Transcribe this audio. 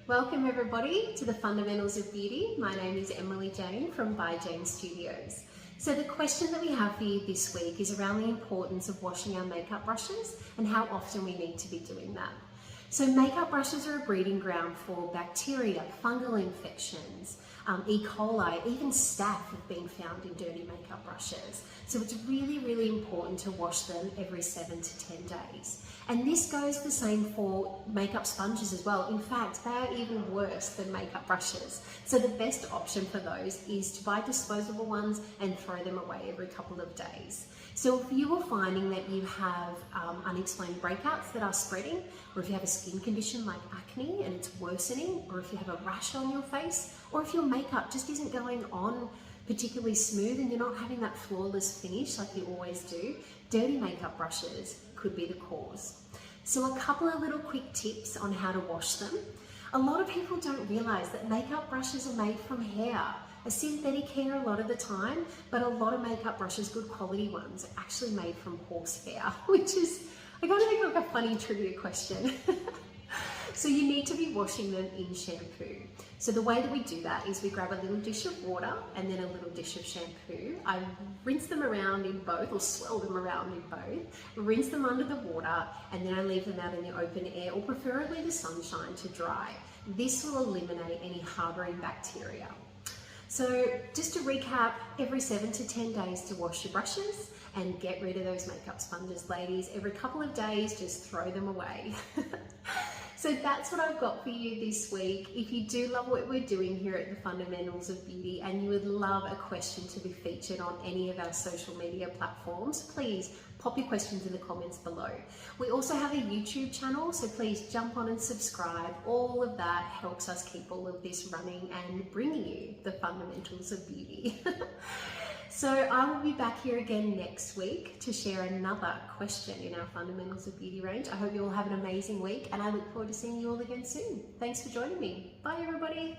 Welcome everybody to the Fundamentals of Beauty. My name is Emily Jane from By Jane Studios. So the question that we have for you this week is around the importance of washing our makeup brushes and how often we need to be doing that. So makeup brushes are a breeding ground for bacteria, fungal infections, E. coli, even staph have been found in dirty makeup brushes. So it's really, really important to wash them every 7 to 10 days. And this goes the same for makeup sponges as well. In fact, they are even worse than makeup brushes. So the best option for those is to buy disposable ones and throw them away every couple of days. So if you are finding that you have unexplained breakouts that are spreading, or if you have a skin condition like acne and it's worsening, or if you have a rash on your face, or if your makeup just isn't going on particularly smooth and you're not having that flawless finish like you always do, dirty makeup brushes could be the cause. So a couple of little quick tips on how to wash them. A lot of people don't realize that makeup brushes are made from hair, a synthetic hair a lot of the time, but a lot of makeup brushes, good quality ones, are actually made from horse hair, which is, I gotta think like a funny trivia question. So you need to be washing them in shampoo. So the way that we do that is we grab a little dish of water and then a little dish of shampoo. I rinse them around in both, or swirl them around in both, rinse them under the water, and then I leave them out in the open air, or preferably the sunshine, to dry. This will eliminate any harboring bacteria. So just to recap, every 7 to 10 days to wash your brushes and get rid of those makeup sponges, ladies. Every couple of days, just throw them away. So that's what I've got for you this week. If you do love what we're doing here at the Fundamentals of Beauty and you would love a question to be featured on any of our social media platforms, please pop your questions in the comments below. We also have a YouTube channel, so please jump on and subscribe. All of that helps us keep all of this running and bringing you the fundamentals of beauty. So I will be back here again next week to share another question in our Fundamentals of Beauty range. I hope you all have an amazing week and I look forward to seeing you all again soon. Thanks for joining me. Bye everybody.